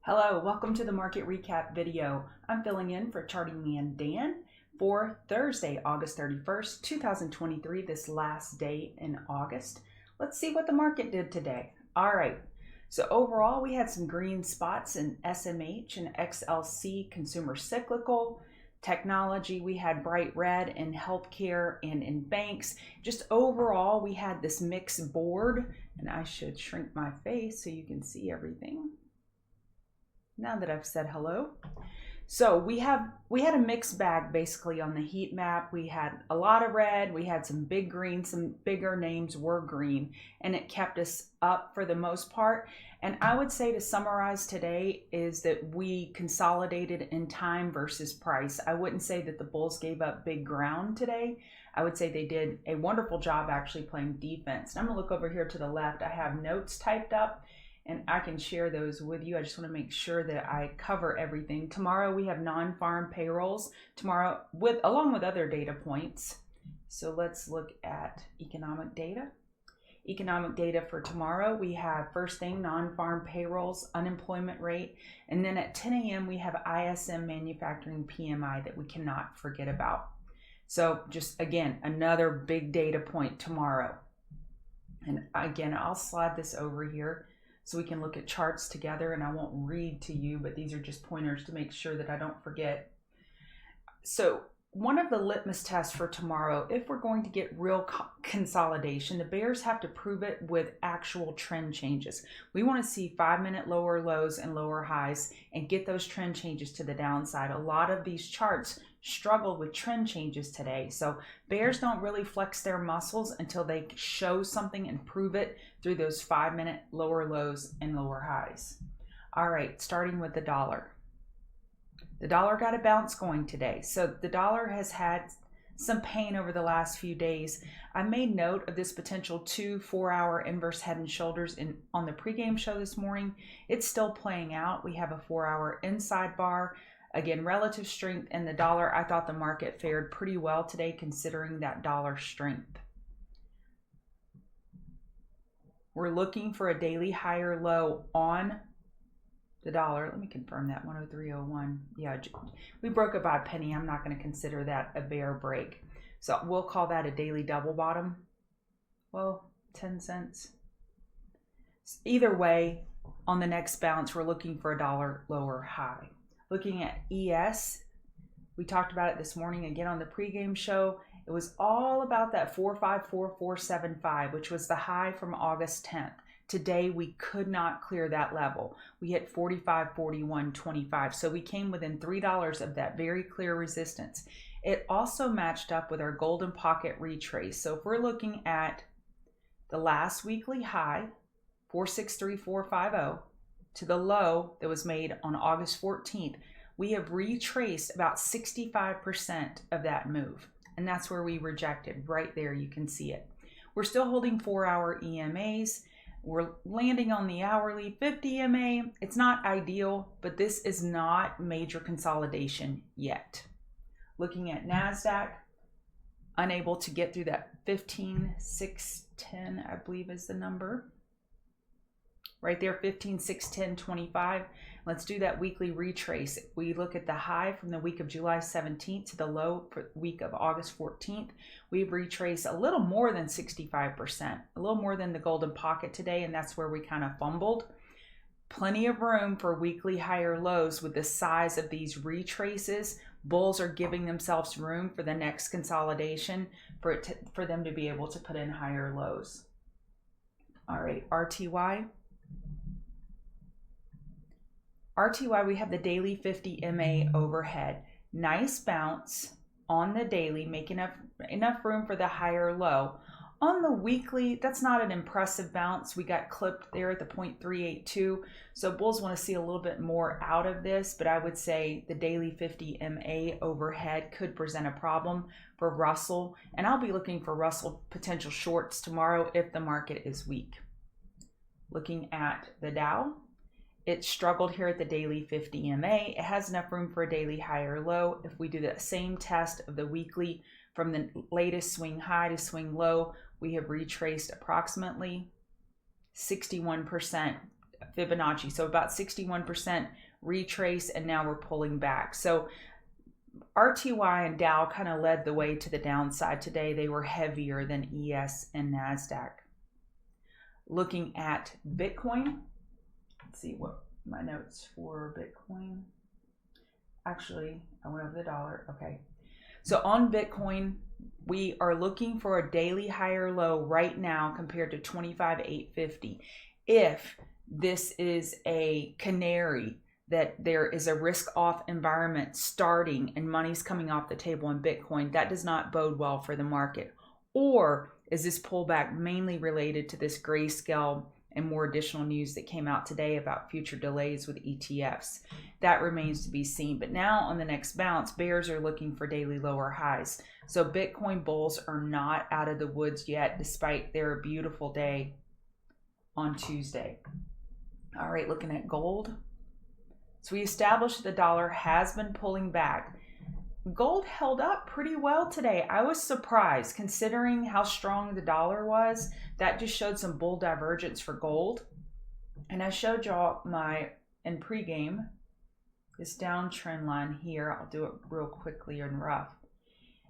Hello, welcome to the market recap video. I'm filling in for Charting Man Dan for Thursday, August 31st, 2023, this last day in August. Let's see what the market did today. All right, so overall we had some green spots in SMH and XLC, consumer cyclical. Technology, we had bright red in healthcare and in banks. Just overall, we had this mixed board, and I should shrink my face so you can see everything now that I've said hello. So we had a mixed bag basically on the heat map. We had a lot of red, we had some big green, some bigger names were green, and it kept us up for the most part. And I would say to summarize today is that we consolidated in time versus price. I wouldn't say that the bulls gave up big ground today. I would say they did a wonderful job actually playing defense. And I'm gonna look over here to the left. I have notes typed up and I can share those with you. I just want to make sure that I cover everything. Tomorrow we have non-farm payrolls tomorrow along with other data points. So let's look at economic data. Economic data for tomorrow, we have first thing non-farm payrolls, unemployment rate, and then at 10 a.m. we have ISM manufacturing PMI that we cannot forget about. So just again, another big data point tomorrow. And again, I'll slide this over here so we can look at charts together, and I won't read to you, but these are just pointers to make sure that I don't forget. So one of the litmus tests for tomorrow, if we're going to get real consolidation, the bears have to prove it with actual trend changes. We want to see 5-minute lower lows and lower highs and get those trend changes to the downside. A lot of these charts struggled with trend changes today. So bears don't really flex their muscles until they show something and prove it through those 5-minute lower lows and lower highs. All right, starting with the dollar. The dollar got a bounce going today. So the dollar has had some pain over the last few days. I made note of this potential 2 4-hour inverse head and shoulders on the pregame show this morning. It's still playing out. We have a 4-hour inside bar. Again, relative strength in the dollar. I thought the market fared pretty well today considering that dollar strength. We're looking for a daily higher low on the dollar. Let me confirm that, 103.01. Yeah, we broke it by a penny. I'm not going to consider that a bear break. So we'll call that a daily double bottom. Well, 10 cents. Either way, on the next bounce, we're looking for a dollar lower high. Looking at ES, we talked about it this morning again on the pregame show. It was all about that 454.475, which was the high from August 10th. Today, we could not clear that level. We hit 45.4125, so we came within $3 of that very clear resistance. It also matched up with our golden pocket retrace. So if we're looking at the last weekly high, 463.450, to the low that was made on August 14th, we have retraced about 65% of that move. And that's where we rejected. Right there, you can see it. We're still holding 4-hour EMAs. We're landing on the hourly 50 EMA. It's not ideal, but this is not major consolidation yet. Looking at NASDAQ, unable to get through that 15,610, I believe is the number. Right there, 15,610.25. Let's do that weekly retrace. We look at the high from the week of July 17th to the low for the week of August 14th. We've retraced a little more than 65%, a little more than the golden pocket today, and that's where we kind of fumbled. Plenty of room for weekly higher lows with the size of these retraces. Bulls are giving themselves room for the next consolidation for them to be able to put in higher lows. All right, RTY. RTY, we have the daily 50 MA overhead. Nice bounce on the daily, making enough room for the higher low. On the weekly, that's not an impressive bounce. We got clipped there at the 0.382. So bulls want to see a little bit more out of this, but I would say the daily 50 MA overhead could present a problem for Russell. And I'll be looking for Russell potential shorts tomorrow if the market is weak. Looking at the Dow. It struggled here at the daily 50 MA. It has enough room for a daily higher low. If we do that same test of the weekly from the latest swing high to swing low, we have retraced approximately 61% Fibonacci. So about 61% retrace, and now we're pulling back. So RTY and Dow kind of led the way to the downside today. They were heavier than ES and NASDAQ. Looking at Bitcoin, let's see what my notes for Bitcoin. Actually, I went over the dollar. Okay. So on Bitcoin, we are looking for a daily higher low right now compared to 25,850. If this is a canary that there is a risk-off environment starting and money's coming off the table in Bitcoin, that does not bode well for the market. Or is this pullback mainly related to this grayscale and more additional news that came out today about future delays with ETFs? That remains to be seen. But now on the next bounce, bears are looking for daily lower highs. So Bitcoin bulls are not out of the woods yet, despite their beautiful day on Tuesday. All right, looking at gold. So we established the dollar has been pulling back. Gold held up pretty well today. I was surprised considering how strong the dollar was. That just showed some bull divergence for gold. And I showed y'all in pregame, this downtrend line here. I'll do it real quickly and rough.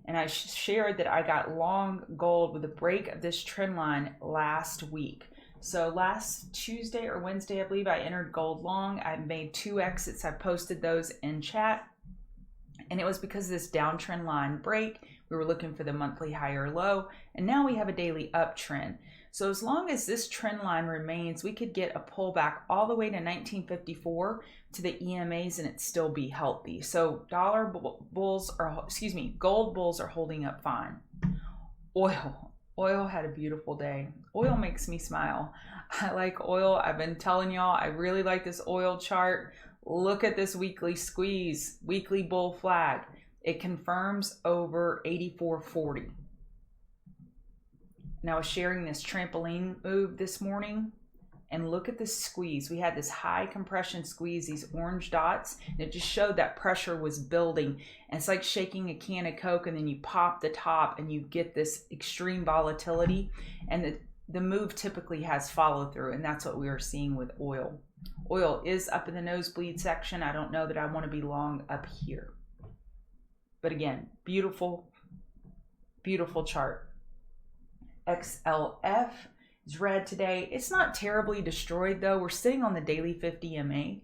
And I shared that I got long gold with a break of this trend line last week. So last Tuesday or Wednesday, I believe, I entered gold long. I made 2 exits. I posted those in chat. And it was because of this downtrend line break. We were looking for the monthly higher low. And now we have a daily uptrend. So as long as this trend line remains, we could get a pullback all the way to 1954 to the EMAs and it still be healthy. So gold bulls are holding up fine. Oil had a beautiful day. Oil makes me smile. I like oil. I've been telling y'all, I really like this oil chart. Look at this weekly squeeze, weekly bull flag. It confirms over 84.40. And I was sharing this trampoline move this morning, and look at this squeeze. We had this high compression squeeze, these orange dots, and it just showed that pressure was building. And it's like shaking a can of Coke and then you pop the top and you get this extreme volatility. And the move typically has follow through, and that's what we are seeing with oil. Oil is up in the nosebleed section. I don't know that I want to be long up here. But again, beautiful, beautiful chart. XLF is red today. It's not terribly destroyed though. We're sitting on the daily 50 MA.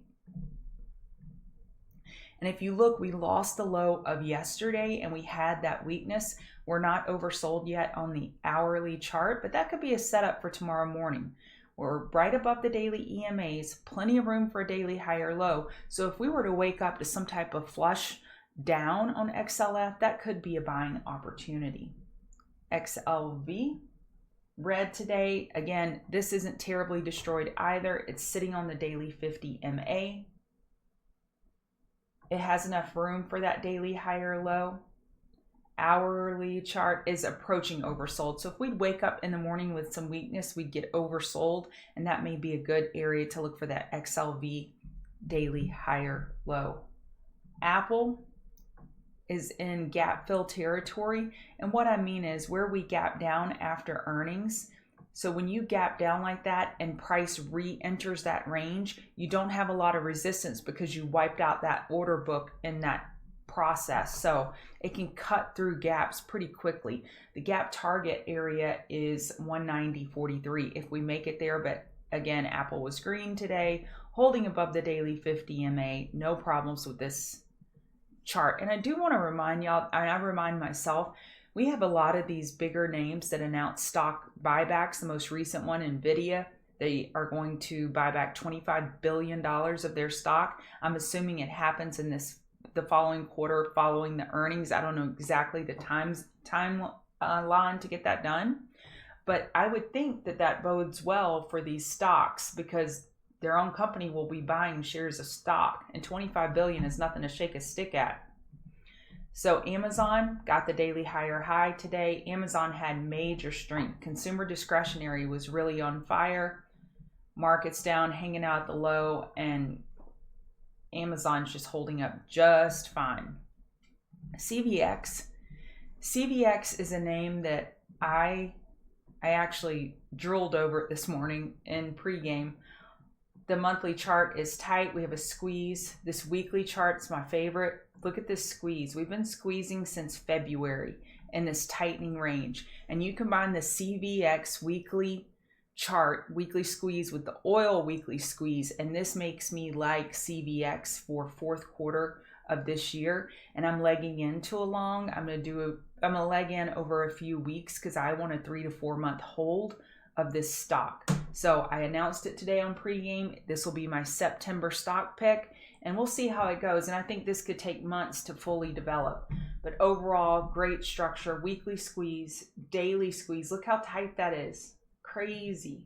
And if you look, we lost the low of yesterday and we had that weakness. We're not oversold yet on the hourly chart, but that could be a setup for tomorrow morning. We're right above the daily EMAs, plenty of room for a daily higher low. So if we were to wake up to some type of flush down on XLF, that could be a buying opportunity. XLV, red today. Again, this isn't terribly destroyed either. It's sitting on the daily 50 MA. It has enough room for that daily higher low. Hourly chart is approaching oversold. So if we'd wake up in the morning with some weakness, we'd get oversold, and that may be a good area to look for that XLV daily higher low. Apple is in gap fill territory, and what I mean is where we gap down after earnings. So when you gap down like that and price re-enters that range, you don't have a lot of resistance because you wiped out that order book in that process. So it can cut through gaps pretty quickly. The gap target area is 190.43 if we make it there, but again, Apple was green today, holding above the daily 50 MA. No problems with this chart. And I do want to remind y'all, and I remind myself, we have a lot of these bigger names that announce stock buybacks. The most recent one, NVDA, they are going to buy back $25 billion of their stock. I'm assuming it happens in the following quarter following the earnings. I don't know exactly the timeline to get that done, but I would think that that bodes well for these stocks because their own company will be buying shares of stock, and $25 billion is nothing to shake a stick at. So Amazon got the daily higher high today. Amazon had major strength. Consumer discretionary was really on fire. Markets down, hanging out at the low, and Amazon's just holding up just fine. CVX is a name that I actually drooled over it this morning in pregame. The monthly chart is tight. We have a squeeze. This weekly chart's my favorite. Look at this squeeze. We've been squeezing since February in this tightening range. And you combine the CVX weekly chart, weekly squeeze, with the oil weekly squeeze, and this makes me like CVX for fourth quarter of this year. And I'm legging into a long. I'm gonna leg in over a few weeks because I want a 3 to 4 month hold of this stock. So I announced it today on pregame. This will be my September stock pick, and we'll see how it goes. And I think this could take months to fully develop. But overall, great structure, weekly squeeze, daily squeeze. Look how tight that is. Crazy.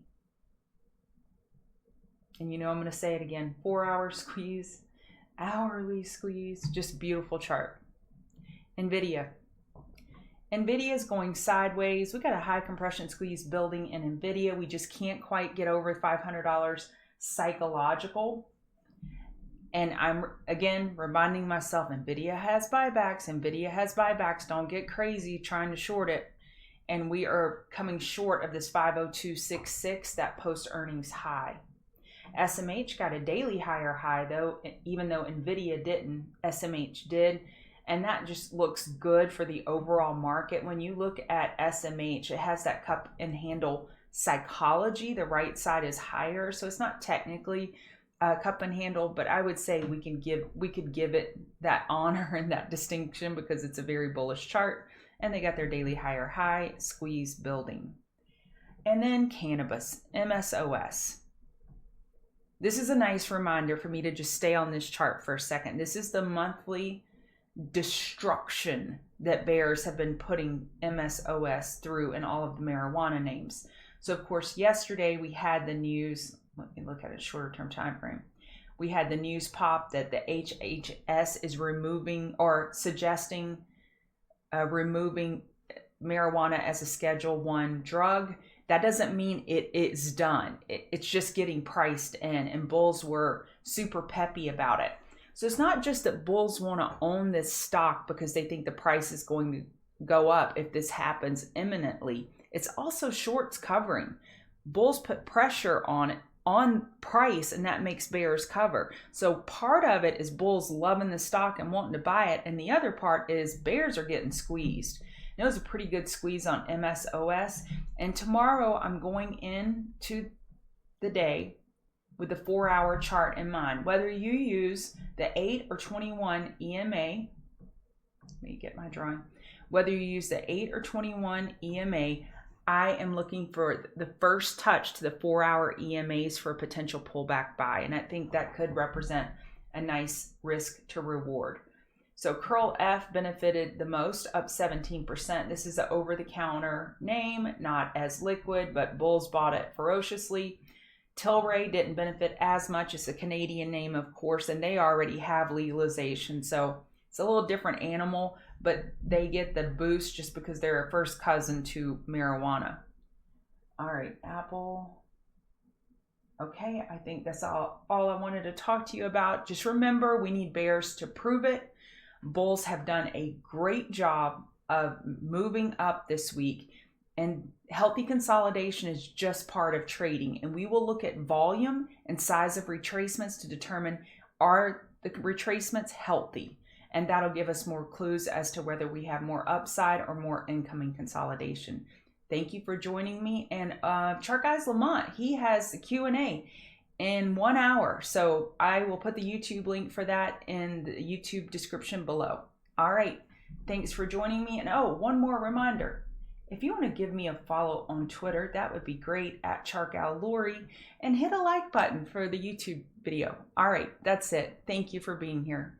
And you know I'm going to say it again, 4-hour squeeze, hourly squeeze, just beautiful chart. NVDA is going sideways. We got a high compression squeeze building in NVIDIA. We just can't quite get over $500 psychological. And I'm, again, reminding myself, NVIDIA has buybacks. NVIDIA has buybacks. Don't get crazy trying to short it. And we are coming short of this 502.66, that post-earnings high. SMH got a daily higher high, though, even though NVIDIA didn't. SMH did. And that just looks good for the overall market. When you look at SMH, it has that cup and handle psychology. The right side is higher, so it's not technically a cup and handle, but I would say we could give it that honor and that distinction because it's a very bullish chart. And they got their daily higher high, squeeze building. And then Cannabis, MSOS. This is a nice reminder for me to just stay on this chart for a second. This is the monthly destruction that bears have been putting MSOS through in all of the marijuana names. So of course, yesterday we had the news, let me look at a shorter term time frame. We had the news pop that the HHS is removing or suggesting removing marijuana as a Schedule I drug. That doesn't mean it is done. It's just getting priced in, and bulls were super peppy about it. So it's not just that bulls want to own this stock because they think the price is going to go up if this happens imminently. It's also shorts covering. Bulls put pressure on price, and that makes bears cover. So part of it is bulls loving the stock and wanting to buy it, and the other part is bears are getting squeezed. And it was a pretty good squeeze on MSOS. And tomorrow I'm going into the day with the 4-hour chart in mind. Whether you use the 8 or 21 EMA, let me get my drawing. Whether you use the 8 or 21 EMA, I am looking for the first touch to the 4-hour EMAs for a potential pullback buy. And I think that could represent a nice risk to reward. So Curl F benefited the most, up 17%. This is an over-the-counter name, not as liquid, but bulls bought it ferociously. Tilray didn't benefit as much. It's a Canadian name, of course, and they already have legalization. So it's a little different animal, but they get the boost just because they're a first cousin to marijuana. All right, Apple. Okay, I think that's all I wanted to talk to you about. Just remember, we need bears to prove it. Bulls have done a great job of moving up this week, and healthy consolidation is just part of trading. And we will look at volume and size of retracements to determine, are the retracements healthy? And that'll give us more clues as to whether we have more upside or more incoming consolidation. Thank you for joining me. And TheChartGuys Lamont, he has the Q&A in 1 hour. So I will put the YouTube link for that in the YouTube description below. All right. Thanks for joining me. And oh, one more reminder. If you want to give me a follow on Twitter, that would be great, at ChartGalLori, and hit a like button for the YouTube video. All right. That's it. Thank you for being here.